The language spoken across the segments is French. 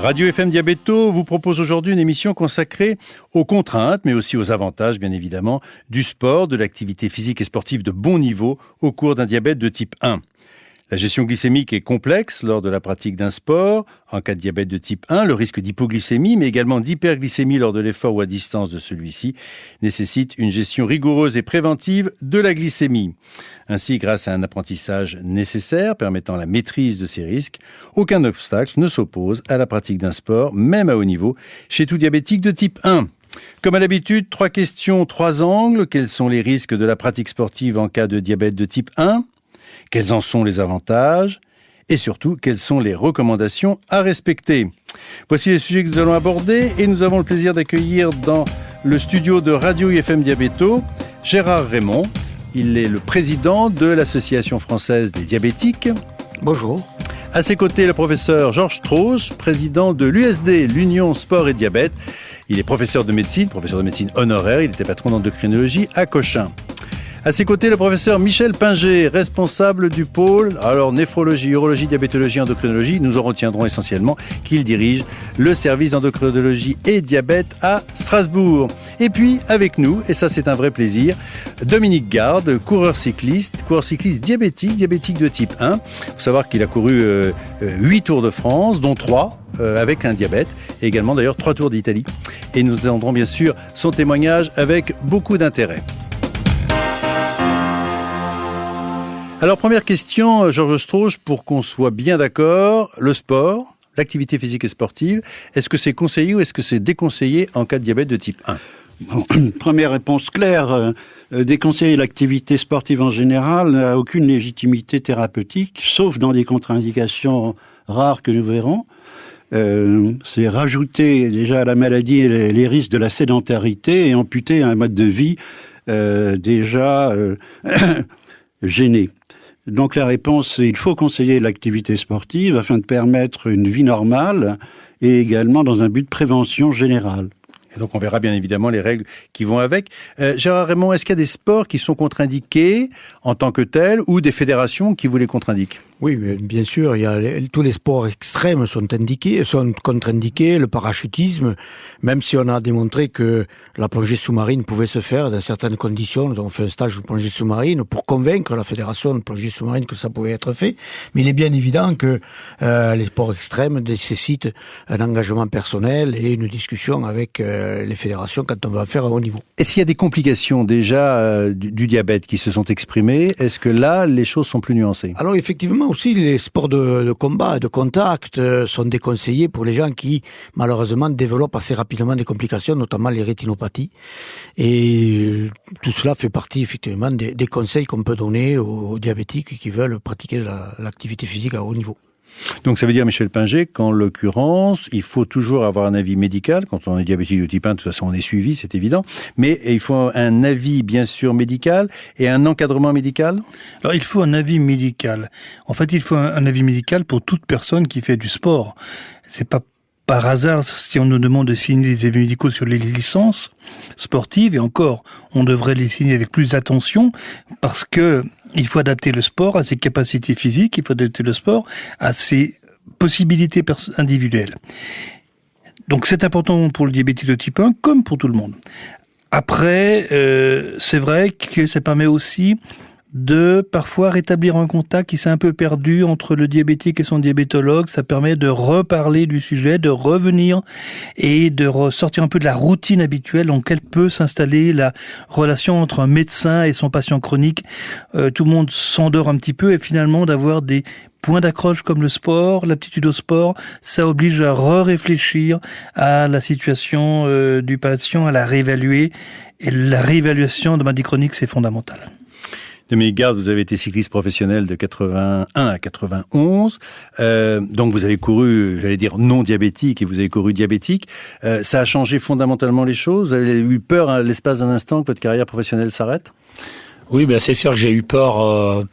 Radio FM Diabéto vous propose aujourd'hui une émission consacrée aux contraintes, mais aussi aux avantages, bien évidemment, du sport, de l'activité physique et sportive de bon niveau au cours d'un diabète de type 1. La gestion glycémique est complexe lors de la pratique d'un sport. En cas de diabète de type 1, le risque d'hypoglycémie, mais également d'hyperglycémie lors de l'effort ou à distance de celui-ci, nécessite une gestion rigoureuse et préventive de la glycémie. Ainsi, grâce à un apprentissage nécessaire permettant la maîtrise de ces risques, aucun obstacle ne s'oppose à la pratique d'un sport, même à haut niveau, chez tout diabétique de type 1. Comme à l'habitude, 3 questions, 3 angles. Quels sont les risques de la pratique sportive en cas de diabète de type 1 ? Quels en sont les avantages ? Et surtout, quelles sont les recommandations à respecter ? Voici les sujets que nous allons aborder et nous avons le plaisir d'accueillir dans le studio de Radio FM Diabéto Gérard Raymond. Il est le président de l'Association française des diabétiques. Bonjour. À ses côtés, le professeur Georges Strauss, président de l'USD, l'Union Sport et Diabète. Il est professeur de médecine honoraire. Il était patron d'endocrinologie à Cochin. À ses côtés, le professeur Michel Pinger, responsable du pôle, néphrologie, urologie, diabétologie, endocrinologie. Nous en retiendrons essentiellement qu'il dirige le service d'endocrinologie et diabète à Strasbourg. Et puis, avec nous, et ça c'est un vrai plaisir, Dominique Garde, coureur cycliste diabétique de type 1. Il faut savoir qu'il a couru 8 Tours de France, dont 3 avec un diabète, et également d'ailleurs 3 Tours d'Italie. Et nous entendrons bien sûr son témoignage avec beaucoup d'intérêt. Alors, première question, Georges Strauss, pour qu'on soit bien d'accord, le sport, l'activité physique et sportive, est-ce que c'est conseillé ou est-ce que c'est déconseillé en cas de diabète de type 1 ? Bon, première réponse claire, déconseiller l'activité sportive en général n'a aucune légitimité thérapeutique, sauf dans des contre-indications rares que nous verrons. C'est rajouter déjà à la maladie les risques de la sédentarité et amputer un mode de vie déjà gêné. Donc la réponse, c'est il faut conseiller l'activité sportive afin de permettre une vie normale et également dans un but de prévention générale. Et donc on verra bien évidemment les règles qui vont avec. Gérard Raymond, est-ce qu'il y a des sports qui sont contre-indiqués en tant que tels ou des fédérations qui vous les contre-indiquent ? Oui, mais bien sûr, tous les sports extrêmes sont contre-indiqués, le parachutisme, même si on a démontré que la plongée sous-marine pouvait se faire dans certaines conditions. Nous avons fait un stage de plongée sous-marine pour convaincre la fédération de plongée sous-marine que ça pouvait être fait. Mais il est bien évident que les sports extrêmes nécessitent un engagement personnel et une discussion avec les fédérations quand on va faire à haut niveau. Est-ce qu'il y a des complications déjà du diabète qui se sont exprimées ? Est-ce que là, les choses sont plus nuancées ? Alors effectivement, aussi, les sports de combat, de contact sont déconseillés pour les gens qui, malheureusement, développent assez rapidement des complications, notamment les rétinopathies. Et tout cela fait partie, effectivement, des conseils qu'on peut donner aux diabétiques qui veulent pratiquer l'activité physique à haut niveau. Donc ça veut dire, Michel Pinger, qu'en l'occurrence, il faut toujours avoir un avis médical. Quand on est diabétique de type 1, de toute façon, on est suivi, c'est évident. Mais il faut un avis, bien sûr, médical et un encadrement médical ? Alors, il faut un avis médical. En fait, il faut un avis médical pour toute personne qui fait du sport. C'est pas par hasard si on nous demande de signer des avis médicaux sur les licences sportives, et encore, on devrait les signer avec plus d'attention parce que il faut adapter le sport à ses capacités physiques, il faut adapter le sport à ses possibilités individuelles. Donc c'est important pour le diabétique de type 1 comme pour tout le monde. Après, c'est vrai que ça permet aussi de parfois rétablir un contact qui s'est un peu perdu entre le diabétique et son diabétologue. Ça permet de reparler du sujet, de revenir et de ressortir un peu de la routine habituelle dans laquelle peut s'installer la relation entre un médecin et son patient chronique. Tout le monde s'endort un petit peu et finalement d'avoir des points d'accroche comme le sport, l'aptitude au sport, ça oblige à réfléchir à la situation du patient, à la réévaluer. Et la réévaluation de maladie chronique, c'est fondamental. Dominique Garde, vous avez été cycliste professionnel de 81 à 91. Donc vous avez couru, j'allais dire non diabétique, et vous avez couru diabétique. Ça a changé fondamentalement les choses. Vous avez eu peur à l'espace d'un instant que votre carrière professionnelle s'arrête ? Oui, c'est sûr que j'ai eu peur,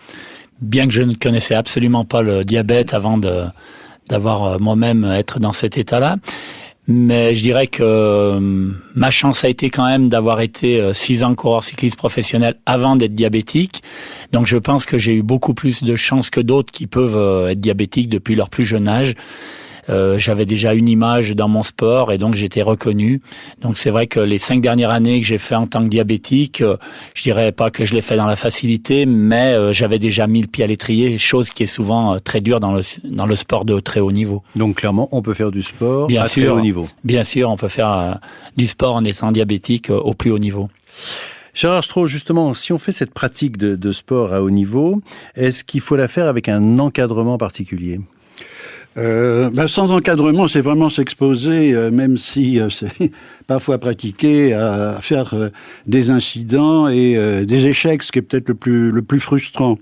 bien que je ne connaissais absolument pas le diabète avant d'avoir moi-même être dans cet état-là. Mais je dirais que ma chance a été quand même d'avoir été 6 ans coureur cycliste professionnel avant d'être diabétique. Donc je pense que j'ai eu beaucoup plus de chance que d'autres qui peuvent être diabétiques depuis leur plus jeune âge. j'avais déjà une image dans mon sport et donc j'étais reconnu. Donc c'est vrai que les 5 dernières années que j'ai fait en tant que diabétique, je dirais pas que je l'ai fait dans la facilité, mais j'avais déjà mis le pied à l'étrier, chose qui est souvent très dure dans le sport de très haut niveau. Donc clairement, on peut faire du sport Bien à sûr, très haut niveau. Bien sûr, on peut faire du sport en étant diabétique au plus haut niveau. Gérard Strauss, justement, si on fait cette pratique de sport à haut niveau, est-ce qu'il faut la faire avec un encadrement particulier ? Sans encadrement, c'est vraiment s'exposer, même si c'est parfois pratiqué, à faire des incidents et des échecs, ce qui est peut-être le plus frustrant.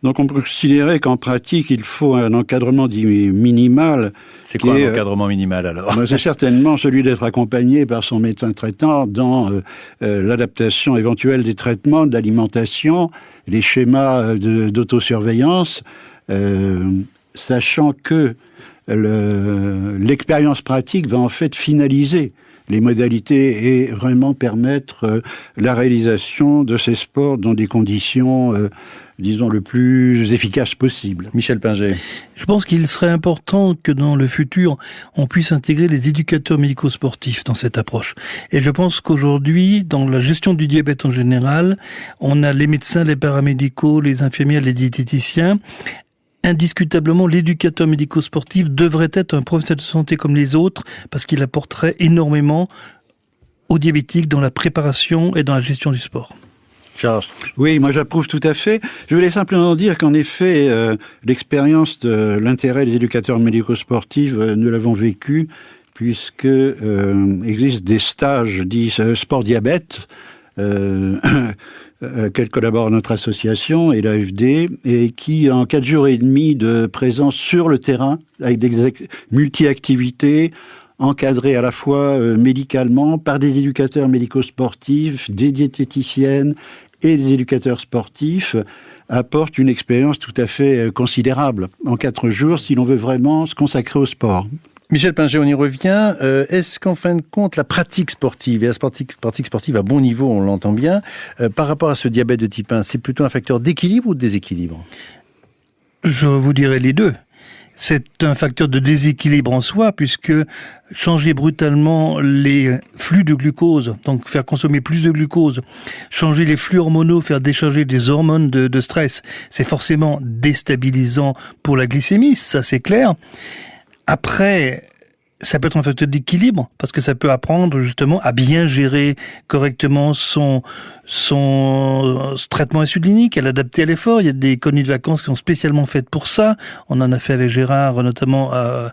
Donc on peut considérer qu'en pratique, il faut un encadrement dit minimal. C'est quoi un encadrement minimal alors ? C'est certainement celui d'être accompagné par son médecin traitant dans l'adaptation éventuelle des traitements, de l'alimentation, les schémas d'autosurveillance, sachant que l'expérience pratique va en fait finaliser les modalités et vraiment permettre la réalisation de ces sports dans des conditions, disons, le plus efficaces possible. Michel Pinger. Je pense qu'il serait important que dans le futur, on puisse intégrer les éducateurs médico-sportifs dans cette approche. Et je pense qu'aujourd'hui, dans la gestion du diabète en général, on a les médecins, les paramédicaux, les infirmières, les diététiciens. Indiscutablement, l'éducateur médico-sportif devrait être un professionnel de santé comme les autres parce qu'il apporterait énormément aux diabétiques dans la préparation et dans la gestion du sport. Charles. Oui, moi j'approuve tout à fait. Je voulais simplement dire qu'en effet, l'expérience de l'intérêt des éducateurs médico-sportifs, nous l'avons vécu puisque existe des stages dits sport diabète qu'elle collabore à notre association et l'AFD, et qui, en 4 jours et demi de présence sur le terrain, avec des multi-activités, encadrées à la fois médicalement par des éducateurs médico-sportifs, des diététiciennes et des éducateurs sportifs, apportent une expérience tout à fait considérable en 4 jours si l'on veut vraiment se consacrer au sport. Michel Pinger, on y revient. Est-ce qu'en fin de compte, la pratique sportive, et la pratique sportive à bon niveau, on l'entend bien, par rapport à ce diabète de type 1, c'est plutôt un facteur d'équilibre ou de déséquilibre ? Je vous dirais les deux. C'est un facteur de déséquilibre en soi, puisque changer brutalement les flux de glucose, donc faire consommer plus de glucose, changer les flux hormonaux, faire décharger des hormones de stress, c'est forcément déstabilisant pour la glycémie, ça c'est clair. Après, ça peut être un facteur d'équilibre, parce que ça peut apprendre justement à bien gérer correctement son traitement insulinique, à l'adapter à l'effort. Il y a des colonies de vacances qui sont spécialement faites pour ça. On en a fait avec Gérard, notamment à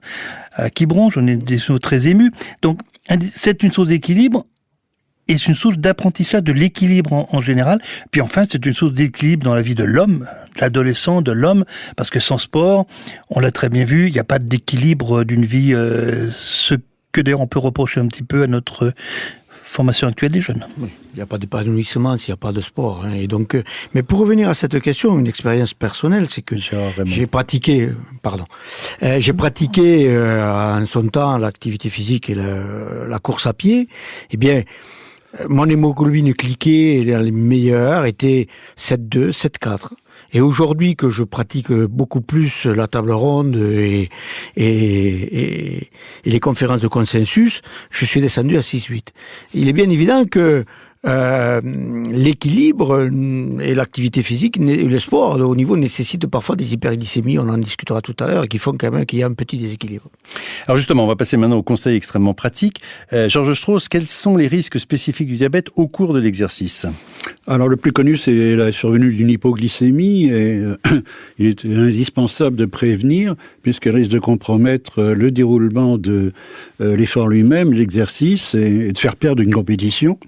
Quiberon. J'en ai des souvenirs très émus. Donc, c'est une source d'équilibre. Et c'est une source d'apprentissage de l'équilibre en général. Puis enfin, c'est une source d'équilibre dans la vie de l'homme, de l'adolescent, de l'homme, parce que sans sport, on l'a très bien vu, il n'y a pas d'équilibre d'une vie, ce que d'ailleurs on peut reprocher un petit peu à notre formation actuelle des jeunes. Oui, il n'y a pas d'épanouissement s'il n'y a pas de sport. Et donc, mais pour revenir à cette question, une expérience personnelle, c'est que j'ai pratiqué en son temps l'activité physique et la course à pied. Eh bien, mon hémoglobine glyquée dans les meilleures était 7,2, 7,4. Et aujourd'hui que je pratique beaucoup plus la table ronde et les conférences de consensus, je suis descendu à 6,8. Il est bien évident que l'équilibre et l'activité physique, le sport de haut niveau nécessitent parfois des hyperglycémies, on en discutera tout à l'heure, qui font quand même qu'il y a un petit déséquilibre. Alors justement, on va passer maintenant au conseil extrêmement pratique. Georges Strauss, quels sont les risques spécifiques du diabète au cours de l'exercice ? Alors le plus connu, c'est la survenue d'une hypoglycémie, et il est indispensable de prévenir, puisqu'elle risque de compromettre le déroulement de l'effort lui-même, l'exercice, et de faire perdre une compétition.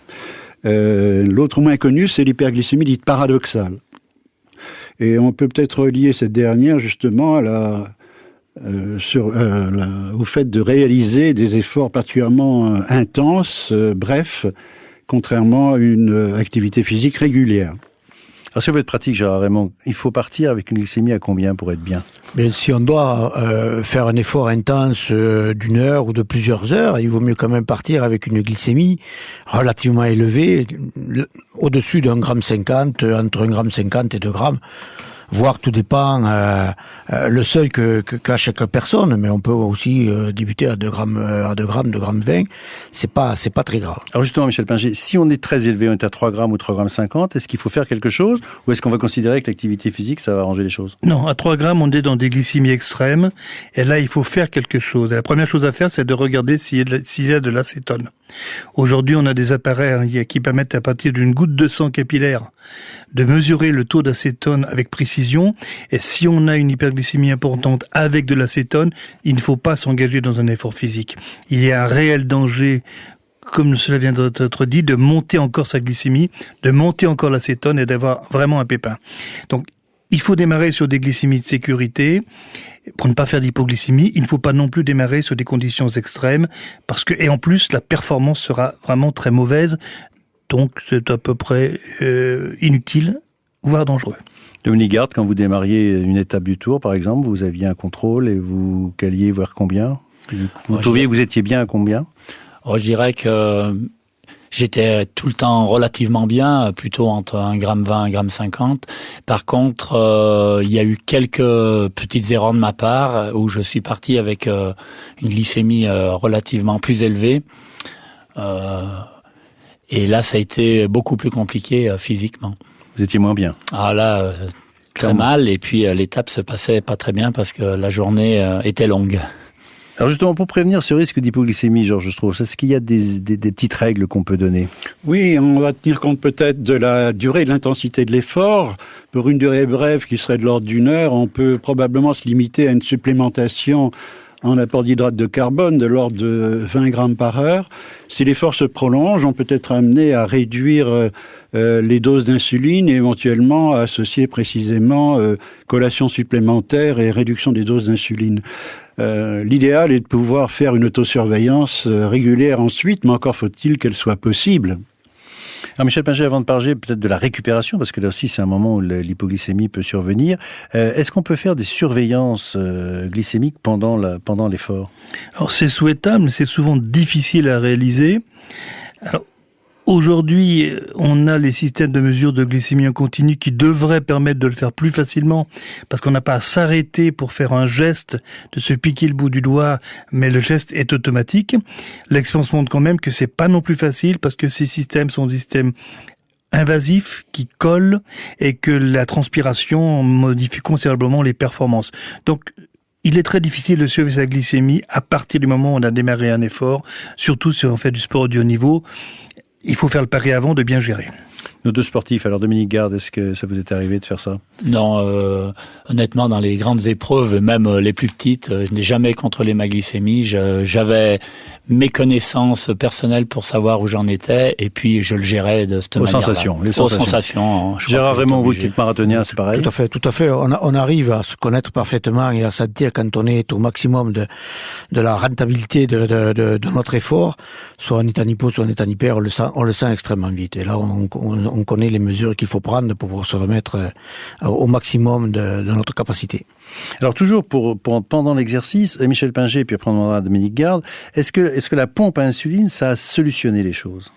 L'autre moins connu, c'est l'hyperglycémie dite paradoxale. Et on peut peut-être relier cette dernière justement à au fait de réaliser des efforts particulièrement intenses, brefs, contrairement à une activité physique régulière. Alors si vous êtes pratique, Gérard Raymond, il faut partir avec une glycémie à combien pour être bien ? Mais si on doit faire un effort intense d'une heure ou de plusieurs heures, il vaut mieux quand même partir avec une glycémie relativement élevée, au-dessus d'1,50 g, entre 1,50 g et 2 grammes. voire tout dépend le seuil qu'a chaque personne, mais on peut aussi débuter à 2 grammes, 2 grammes 20. C'est pas très grave. Alors justement, Michel Pinger, si on est très élevé, on est à 3 grammes ou 3 grammes 50, est-ce qu'il faut faire quelque chose ou est-ce qu'on va considérer que l'activité physique, ça va arranger les choses? Non, à 3 grammes, on est dans des glycémies extrêmes et là, il faut faire quelque chose. Et la première chose à faire, c'est de regarder s'il y a de l'acétone. Aujourd'hui, on a des appareils qui permettent à partir d'une goutte de sang capillaire de mesurer le taux d'acétone avec précision. Et si on a une hyperglycémie importante avec de l'acétone, il ne faut pas s'engager dans un effort physique. Il y a un réel danger, comme cela vient d'être dit, de monter encore sa glycémie, de monter encore l'acétone et d'avoir vraiment un pépin. Donc, il faut démarrer sur des glycémies de sécurité. Pour ne pas faire d'hypoglycémie, il ne faut pas non plus démarrer sur des conditions extrêmes et en plus, la performance sera vraiment très mauvaise. Donc, c'est à peu près inutile, voire dangereux. Dominique Gard, quand vous démarriez une étape du Tour, par exemple, vous aviez un contrôle et vous caliez vers combien? Vous trouviez que vous étiez bien à combien? Je dirais que j'étais tout le temps relativement bien, plutôt entre 1,20 g, 1,50 g. Par contre, il y a eu quelques petites erreurs de ma part où je suis parti avec une glycémie relativement plus élevée. Et là, ça a été beaucoup plus compliqué physiquement. Vous étiez moins bien? Ah là, très mal. Et puis l'étape se passait pas très bien parce que la journée était longue. Alors justement, pour prévenir ce risque d'hypoglycémie, Georges Strauss, est-ce qu'il y a des petites règles qu'on peut donner? Oui, on va tenir compte peut-être de la durée et de l'intensité de l'effort. Pour une durée brève qui serait de l'ordre d'1 heure, on peut probablement se limiter à une supplémentation en apport d'hydrate de carbone de l'ordre de 20 grammes par heure. Si l'effort se prolonge, on peut être amené à réduire les doses d'insuline et éventuellement à associer précisément collation supplémentaire et réduction des doses d'insuline. L'idéal est de pouvoir faire une autosurveillance régulière ensuite, mais encore faut-il qu'elle soit possible. Alors Michel Pinger, avant de parler peut-être de la récupération, parce que là aussi c'est un moment où l'hypoglycémie peut survenir, est-ce qu'on peut faire des surveillances glycémiques pendant l'effort? Alors c'est souhaitable, mais c'est souvent difficile à réaliser. Alors aujourd'hui, on a les systèmes de mesure de glycémie en continu qui devraient permettre de le faire plus facilement parce qu'on n'a pas à s'arrêter pour faire un geste, de se piquer le bout du doigt, mais le geste est automatique. L'expérience montre quand même que c'est pas non plus facile parce que ces systèmes sont des systèmes invasifs qui collent et que la transpiration modifie considérablement les performances. Donc, il est très difficile de suivre sa glycémie à partir du moment où on a démarré un effort, surtout si on fait du sport de haut niveau. Il faut faire le pari avant de bien gérer. Nos deux sportifs, alors Dominique Gard, est-ce que ça vous est arrivé de faire ça? Non, honnêtement, dans les grandes épreuves, même les plus petites, je n'ai jamais contrôlé ma glycémie. J'avais mes connaissances personnelles pour savoir où j'en étais, et puis je le gérais de cette manière-là. Aux sensations. Gérard Raymond, vous qui êtes marathonien, c'est pareil? Tout à fait. On arrive à se connaître parfaitement et à sentir quand on est au maximum de la rentabilité de notre effort, soit en état hypo, soit en état hyper, on le sent extrêmement vite. Et là, on connaît les mesures qu'il faut prendre pour pouvoir se remettre au maximum de notre capacité. Alors toujours pendant l'exercice, Michel Pinger, puis après on demandera à Dominique Gard, est-ce que la pompe à insuline, ça a solutionné les choses?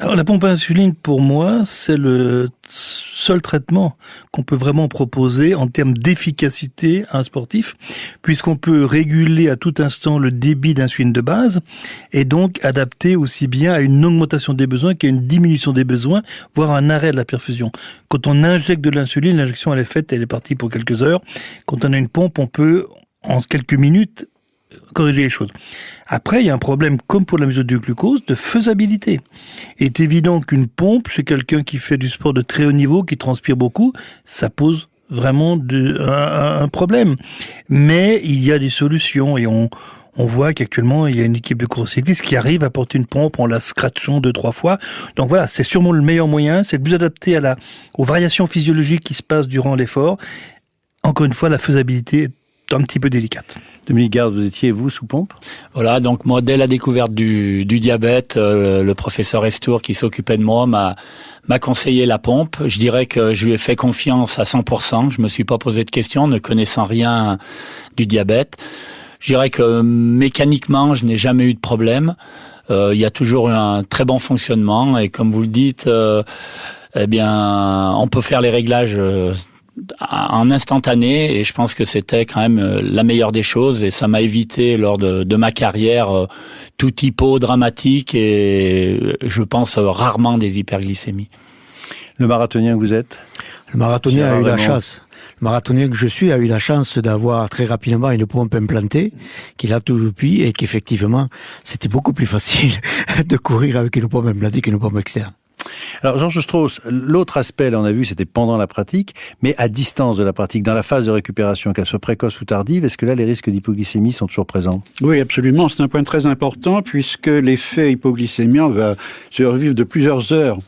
Alors la pompe à insuline, pour moi, c'est le seul traitement qu'on peut vraiment proposer en termes d'efficacité à un sportif, puisqu'on peut réguler à tout instant le débit d'insuline de base et donc adapter aussi bien à une augmentation des besoins qu'à une diminution des besoins, voire un arrêt de la perfusion. Quand on injecte de l'insuline, l'injection elle est faite, elle est partie pour quelques heures. Quand on a une pompe, on peut en quelques minutes corriger les choses. Après, il y a un problème, comme pour la mesure du glucose, de faisabilité. Il est évident qu'une pompe, chez quelqu'un qui fait du sport de très haut niveau, qui transpire beaucoup, ça pose vraiment un problème. Mais il y a des solutions et on voit qu'actuellement, il y a une équipe de course cycliste qui arrive à porter une pompe en la scratchant 2-3 fois. Donc voilà, c'est sûrement le meilleur moyen, c'est le plus adapté aux variations physiologiques qui se passent durant l'effort. Encore une fois, la faisabilité est un petit peu délicate. Dominique Gard, vous étiez, vous, sous pompe? Voilà, donc moi, dès la découverte du diabète, le professeur Estour qui s'occupait de moi m'a conseillé la pompe. Je dirais que je lui ai fait confiance à 100%. Je me suis pas posé de questions, ne connaissant rien du diabète. Je dirais que mécaniquement, je n'ai jamais eu de problème. Il y a toujours eu un très bon fonctionnement et comme vous le dites, eh bien, on peut faire les réglages en instantané, et je pense que c'était quand même la meilleure des choses, et ça m'a évité lors de ma carrière tout hypo dramatique et je pense rarement des hyperglycémies. Le marathonien que vous êtes ? Le marathonien Gérard a eu la Raymond. chance. Le marathonien que je suis a eu la chance d'avoir très rapidement une pompe implantée, qu'il a tout depuis, et qu'effectivement, c'était beaucoup plus facile de courir avec une pompe implantée qu'une pompe externe. Alors, Georges Strauss, l'autre aspect, là, on a vu, c'était pendant la pratique, mais à distance de la pratique, dans la phase de récupération, qu'elle soit précoce ou tardive, est-ce que là, les risques d'hypoglycémie sont toujours présents ? Oui, absolument. C'est un point très important puisque l'effet hypoglycémien va survivre de plusieurs heures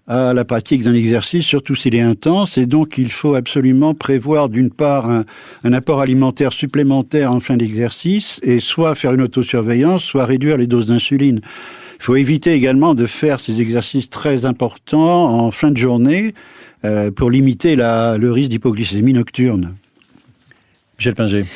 à la pratique d'un exercice, surtout s'il est intense, et donc il faut absolument prévoir d'une part un apport alimentaire supplémentaire en fin d'exercice, et soit faire une autosurveillance, soit réduire les doses d'insuline. Il faut éviter également de faire ces exercices très importants en fin de journée pour limiter le risque d'hypoglycémie nocturne. Michel Pinger.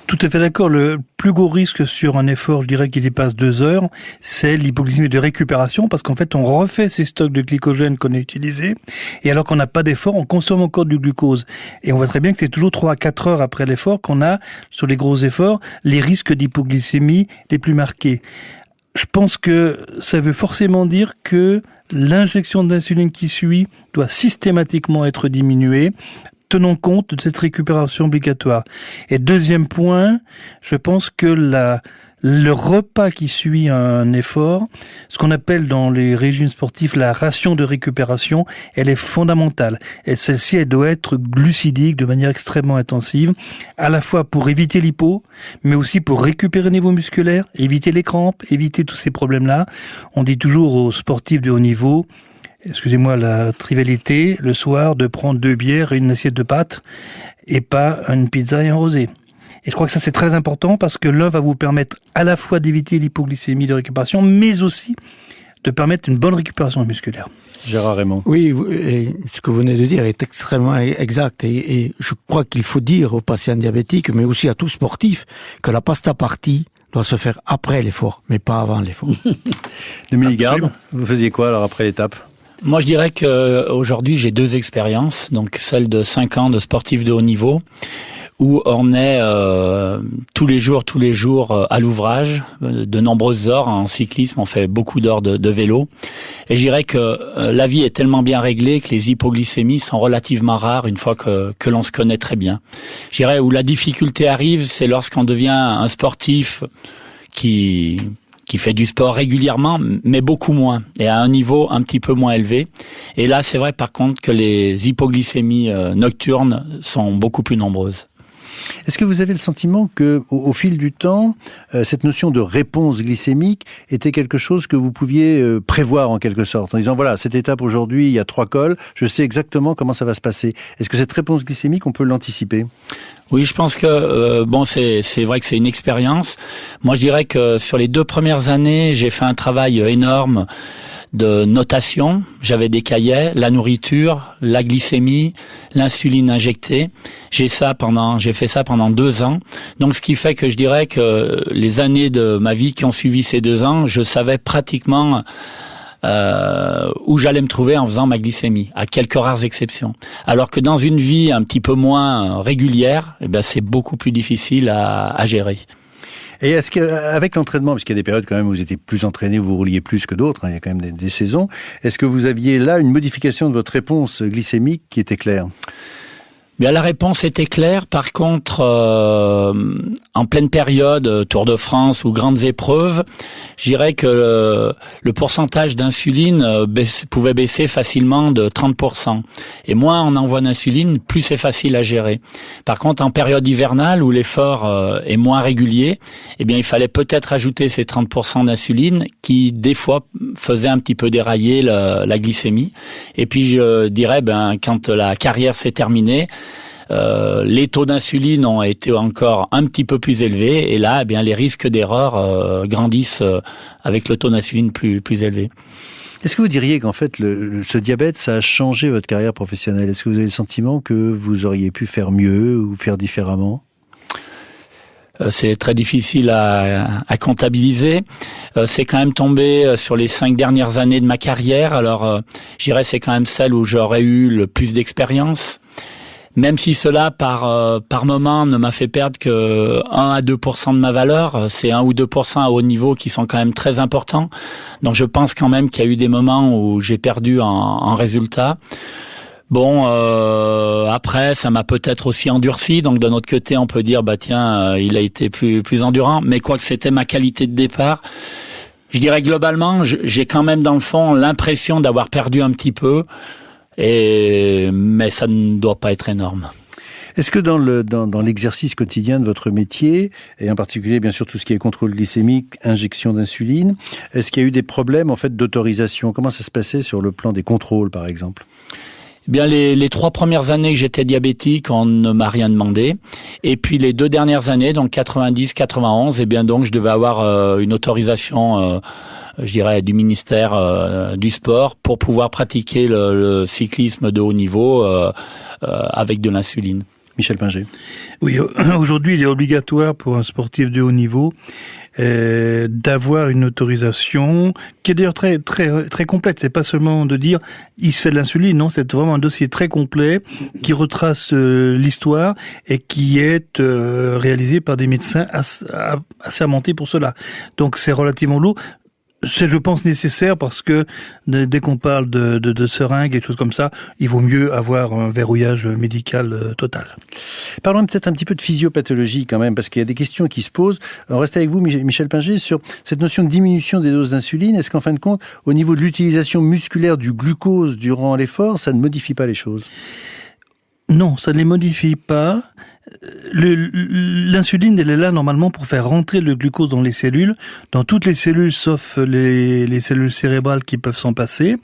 Tout à fait d'accord. Le plus gros risque sur un effort, je dirais, qui dépasse 2 heures, c'est l'hypoglycémie de récupération, parce qu'en fait, on refait ces stocks de glycogène qu'on a utilisés, et alors qu'on n'a pas d'effort, on consomme encore du glucose. Et on voit très bien que c'est toujours 3 à 4 heures après l'effort qu'on a, sur les gros efforts, les risques d'hypoglycémie les plus marqués. Je pense que ça veut forcément dire que l'injection d'insuline qui suit doit systématiquement être diminuée, tenons compte de cette récupération obligatoire. Et deuxième point, je pense que le repas qui suit un effort, ce qu'on appelle dans les régimes sportifs la ration de récupération, elle est fondamentale. Et celle-ci, elle doit être glucidique de manière extrêmement intensive, à la fois pour éviter l'hypo, mais aussi pour récupérer le niveau musculaire, éviter les crampes, éviter tous ces problèmes-là. On dit toujours aux sportifs de haut niveau, excusez-moi la trivialité, le soir, de prendre 2 bières et une assiette de pâtes, et pas une pizza et un rosé. Et je crois que ça c'est très important parce que l'un va vous permettre à la fois d'éviter l'hypoglycémie de récupération, mais aussi de permettre une bonne récupération musculaire. Gérard Raymond. Oui, et ce que vous venez de dire est extrêmement exact. Et je crois qu'il faut dire aux patients diabétiques, mais aussi à tout sportif, que la pasta partie doit se faire après l'effort, mais pas avant l'effort. Dominique Garde, vous faisiez quoi alors après l'étape ? Moi, je dirais que aujourd'hui, j'ai 2 expériences, donc celle de 5 ans de sportif de haut niveau, où on est tous les jours à l'ouvrage, de nombreuses heures en cyclisme, on fait beaucoup d'heures de vélo. Et je dirais que la vie est tellement bien réglée que les hypoglycémies sont relativement rares une fois que l'on se connaît très bien. Je dirais où la difficulté arrive, c'est lorsqu'on devient un sportif qui fait du sport régulièrement, mais beaucoup moins, et à un niveau un petit peu moins élevé. Et là, c'est vrai par contre que les hypoglycémies nocturnes sont beaucoup plus nombreuses. Est-ce que vous avez le sentiment que, au fil du temps, cette notion de réponse glycémique était quelque chose que vous pouviez prévoir en quelque sorte, en disant voilà, cette étape aujourd'hui, il y a 3 cols, je sais exactement comment ça va se passer. Est-ce que cette réponse glycémique, on peut l'anticiper ? Oui, je pense que c'est vrai que c'est une expérience. Moi, je dirais que sur les 2 premières années, j'ai fait un travail énorme de notation. J'avais des cahiers, la nourriture, la glycémie, l'insuline injectée. J'ai fait ça pendant 2 ans. Donc, ce qui fait que je dirais que les années de ma vie qui ont suivi ces 2 ans, je savais pratiquement où j'allais me trouver en faisant ma glycémie, à quelques rares exceptions. Alors que dans une vie un petit peu moins régulière, c'est beaucoup plus difficile à gérer. Et est-ce qu'avec l'entraînement, puisqu'il y a des périodes quand même où vous étiez plus entraîné, où vous rouliez plus que d'autres, il y a quand même des saisons, est-ce que vous aviez là une modification de votre réponse glycémique qui était claire ? Bien, la réponse était claire. Par contre, en pleine période, Tour de France ou grandes épreuves, je dirais que le pourcentage d'insuline pouvait baisser facilement de 30%. Et moins on envoie d'insuline, plus c'est facile à gérer. Par contre, en période hivernale où l'effort est moins régulier, eh bien, il fallait peut-être ajouter ces 30% d'insuline qui, des fois, faisait un petit peu dérailler la glycémie. Et puis, je dirais, quand la carrière s'est terminée, les taux d'insuline ont été encore un petit peu plus élevés et là, les risques d'erreur grandissent avec le taux d'insuline plus élevé. Est-ce que vous diriez qu'en fait, ce diabète, ça a changé votre carrière professionnelle ? Est-ce que vous avez le sentiment que vous auriez pu faire mieux ou faire différemment ? C'est très difficile à comptabiliser. C'est quand même tombé sur les 5 dernières années de ma carrière. Alors, je dirais c'est quand même celle où j'aurais eu le plus d'expérience. Même si cela, par moment, ne m'a fait perdre que 1 à 2% de ma valeur, c'est 1 ou 2% à haut niveau qui sont quand même très importants. Donc je pense quand même qu'il y a eu des moments où j'ai perdu en résultat. Bon, après, ça m'a peut-être aussi endurci. Donc d'un autre côté, on peut dire, tiens, il a été plus endurant. Mais quoi que c'était ma qualité de départ, je dirais globalement, j'ai quand même dans le fond l'impression d'avoir perdu un petit peu. Mais ça ne doit pas être énorme. Est-ce que dans l'exercice quotidien de votre métier, et en particulier bien sûr tout ce qui est contrôle glycémique, injection d'insuline, est-ce qu'il y a eu des problèmes en fait d'autorisation? Comment ça se passait sur le plan des contrôles par exemple? Eh bien, les 3 premières années que j'étais diabétique, on ne m'a rien demandé. Et puis les 2 dernières années, donc 90, 91, eh bien donc je devais avoir une autorisation je dirais, du ministère du sport pour pouvoir pratiquer le cyclisme de haut niveau avec de l'insuline. Michel Pinger. Oui, aujourd'hui, il est obligatoire pour un sportif de haut niveau d'avoir une autorisation qui est d'ailleurs très très très complète. C'est pas seulement de dire il se fait de l'insuline, non, c'est vraiment un dossier très complet qui retrace l'histoire et qui est réalisé par des médecins assermentés pour cela. Donc c'est relativement lourd. C'est, je pense, nécessaire parce que dès qu'on parle de seringues et des choses comme ça, il vaut mieux avoir un verrouillage médical total. Parlons peut-être un petit peu de physiopathologie quand même, parce qu'il y a des questions qui se posent. On reste avec vous, Michel Pinger, sur cette notion de diminution des doses d'insuline. Est-ce qu'en fin de compte, au niveau de l'utilisation musculaire du glucose durant l'effort, ça ne modifie pas les choses? Non, ça ne les modifie pas. L'insuline, elle est là normalement pour faire rentrer le glucose dans toutes les cellules sauf les cellules cérébrales qui peuvent s'en passer.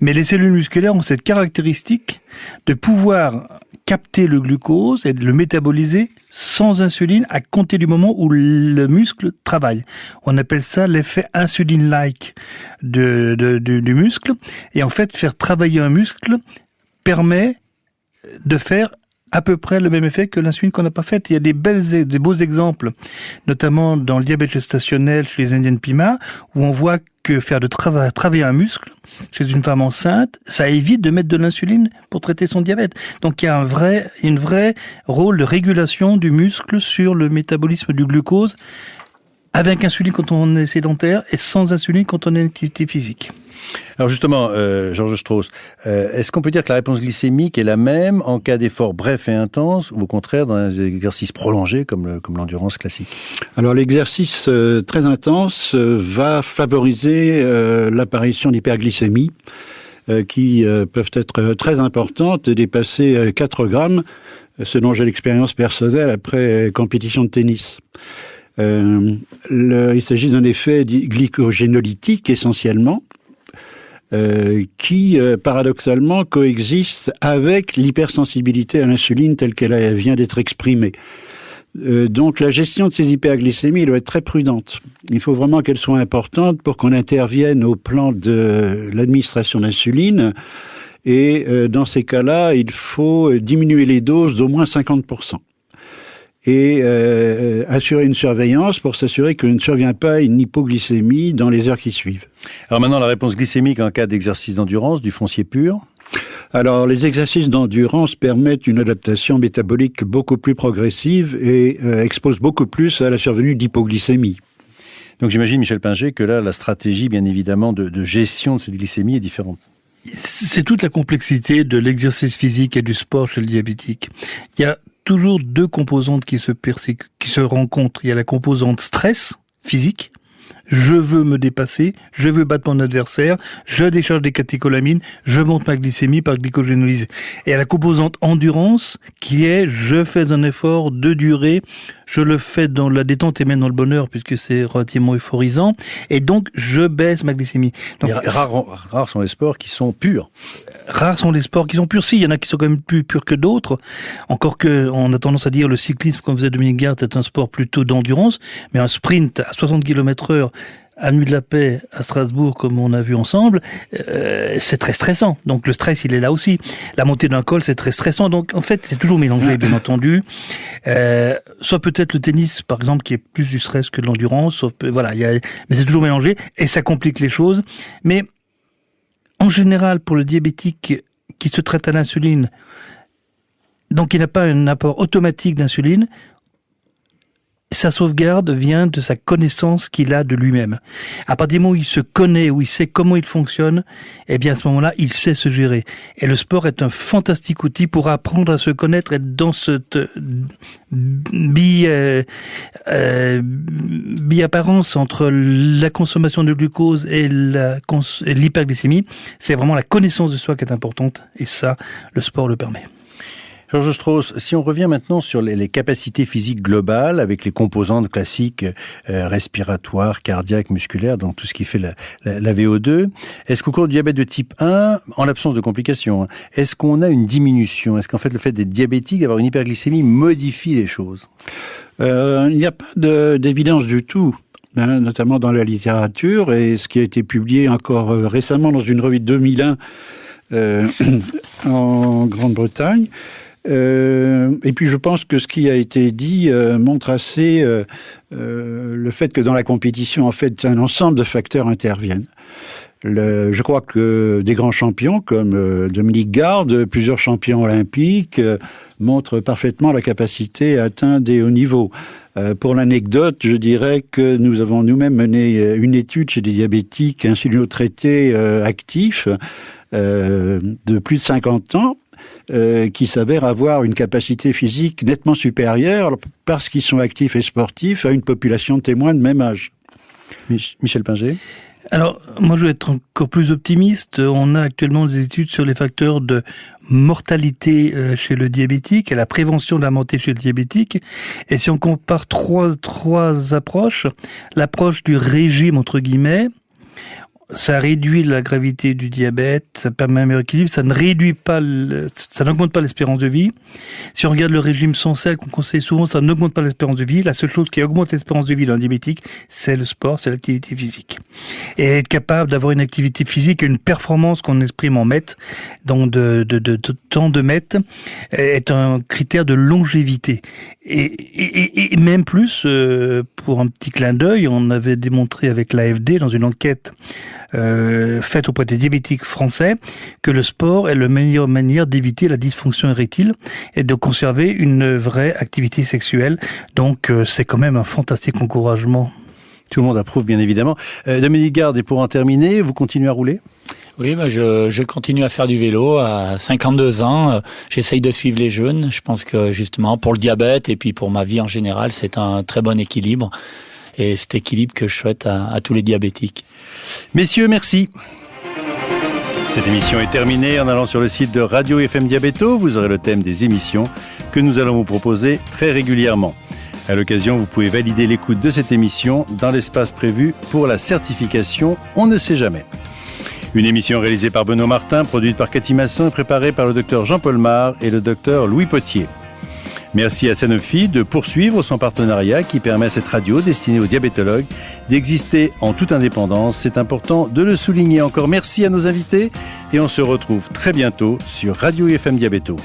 Mais les cellules musculaires ont cette caractéristique de pouvoir capter le glucose et de le métaboliser sans insuline à compter du moment où le muscle travaille. On appelle ça l'effet insuline-like du muscle. Et en fait, faire travailler un muscle permet de faire à peu près le même effet que l'insuline qu'on n'a pas faite. Il y a des beaux exemples, notamment dans le diabète gestationnel chez les Indiennes Pima, où on voit que faire travailler un muscle chez une femme enceinte, ça évite de mettre de l'insuline pour traiter son diabète. Donc il y a un vrai rôle de régulation du muscle sur le métabolisme du glucose, avec insuline quand on est sédentaire et sans insuline quand on est en activité physique. Alors justement, Georges Strauss, est-ce qu'on peut dire que la réponse glycémique est la même en cas d'effort bref et intense ou au contraire dans un exercice prolongé comme l'endurance classique? Alors l'exercice très intense va favoriser l'apparition d'hyperglycémie qui peuvent être très importantes et dépasser 4 grammes, selon j'ai l'expérience personnelle après compétition de tennis. Il s'agit d'un effet glycogénolytique essentiellement, qui, paradoxalement, coexiste avec l'hypersensibilité à l'insuline telle qu'elle vient d'être exprimée. Donc, la gestion de ces hyperglycémies doit être très prudente. Il faut vraiment qu'elle soit importante pour qu'on intervienne au plan de l'administration d'insuline. Et dans ces cas-là, il faut diminuer les doses d'au moins 50%. Et assurer une surveillance pour s'assurer qu'il ne survient pas une hypoglycémie dans les heures qui suivent. Alors maintenant, la réponse glycémique en cas d'exercice d'endurance, du foncier pur? Alors, les exercices d'endurance permettent une adaptation métabolique beaucoup plus progressive et exposent beaucoup plus à la survenue d'hypoglycémie. Donc j'imagine, Michel Pinger, que là, la stratégie, bien évidemment, de gestion de cette glycémie est différente. C'est toute la complexité de l'exercice physique et du sport chez le diabétique. Il y a toujours 2 composantes qui se rencontrent. Il y a la composante stress physique. Je veux me dépasser, je veux battre mon adversaire, je décharge des catécholamines, je monte ma glycémie par glycogénolyse. Et il y a la composante endurance qui est je fais un effort de durée, je le fais dans la détente et même dans le bonheur puisque c'est relativement euphorisant et donc je baisse ma glycémie. Donc, rares sont les sports qui sont purs. Rares sont les sports qui sont purs. Si, il y en a qui sont quand même plus purs que d'autres. Encore que, on a tendance à dire le cyclisme, comme faisait Dominique Gard, c'est un sport plutôt d'endurance. Mais un sprint à 60 km/h, à Nuit de la Paix, à Strasbourg, comme on a vu ensemble, c'est très stressant. Donc le stress, il est là aussi. La montée d'un col, c'est très stressant. Donc en fait, c'est toujours mélangé, bien entendu. Soit peut-être le tennis, par exemple, qui est plus du stress que de l'endurance. Sauf, voilà, mais c'est toujours mélangé et ça complique les choses. Mais en général, pour le diabétique qui se traite à l'insuline, Donc il n'a pas un apport automatique d'insuline. Sa sauvegarde vient de sa connaissance qu'il a de lui-même. À partir du moment où il se connaît, où il sait comment il fonctionne, eh bien à ce moment-là, il sait se gérer. Et le sport est un fantastique outil pour apprendre à se connaître, être dans cette bi-apparence entre la consommation de glucose et l'hyperglycémie. C'est vraiment la connaissance de soi qui est importante, et ça, le sport le permet. Georges Strauss, si on revient maintenant sur les capacités physiques globales avec les composantes classiques respiratoires, cardiaques, musculaires, donc tout ce qui fait la VO2, est-ce qu'au cours du diabète de type 1, en l'absence de complications, est-ce qu'on a une diminution? Est-ce qu'en fait le fait d'être diabétique, d'avoir une hyperglycémie modifie les choses? Il n'y a pas d'évidence du tout, notamment dans la littérature, et ce qui a été publié encore récemment dans une revue de 2001 en Grande-Bretagne. Et puis je pense que ce qui a été dit montre assez le fait que dans la compétition, en fait, un ensemble de facteurs interviennent. Je crois que des grands champions comme Dominique Garde, plusieurs champions olympiques, montrent parfaitement la capacité à atteindre des hauts niveaux. Pour l'anecdote, je dirais que nous avons nous-mêmes mené une étude chez des diabétiques insulinotraités actifs de plus de 50 ans, qui s'avèrent avoir une capacité physique nettement supérieure, parce qu'ils sont actifs et sportifs, à une population de témoins de même âge. Michel Pinger? Alors, moi je vais être encore plus optimiste. On a actuellement des études sur les facteurs de mortalité chez le diabétique et la prévention de la mortalité chez le diabétique. Et si on compare trois approches, l'approche du régime, entre guillemets, ça réduit la gravité du diabète, ça permet un meilleur équilibre, ça ne réduit pas, ça n'augmente pas l'espérance de vie. Si on regarde le régime sans sel qu'on conseille souvent, ça n'augmente pas l'espérance de vie. La seule chose qui augmente l'espérance de vie d'un diabétique, c'est le sport, c'est l'activité physique. Et être capable d'avoir une activité physique et une performance qu'on exprime en mètres, donc de temps de mètres, est un critère de longévité. Et même plus, pour un petit clin d'œil, on avait démontré avec l'AFD dans une enquête faite auprès des diabétiques français que le sport est la meilleure manière d'éviter la dysfonction érectile et de conserver une vraie activité sexuelle. Donc c'est quand même un fantastique encouragement. Tout le monde approuve, bien évidemment. Dominique Garde, et pour en terminer, vous continuez à rouler ? Oui, je continue à faire du vélo à 52 ans. J'essaye de suivre les jeunes. Je pense que justement pour le diabète et puis pour ma vie en général, c'est un très bon équilibre. Et cet équilibre que je souhaite à tous les diabétiques. Messieurs, merci. Cette émission est terminée. En allant sur le site de Radio FM Diabéto, vous aurez le thème des émissions que nous allons vous proposer très régulièrement. À l'occasion, vous pouvez valider l'écoute de cette émission dans l'espace prévu pour la certification On ne sait jamais. Une émission réalisée par Benoît Martin, produite par Cathy Masson et préparée par le docteur Jean-Paul Mar et le docteur Louis Potier. Merci à Sanofi de poursuivre son partenariat qui permet à cette radio destinée aux diabétologues d'exister en toute indépendance. C'est important de le souligner. Encore merci à nos invités et on se retrouve très bientôt sur Radio FM Diabéto.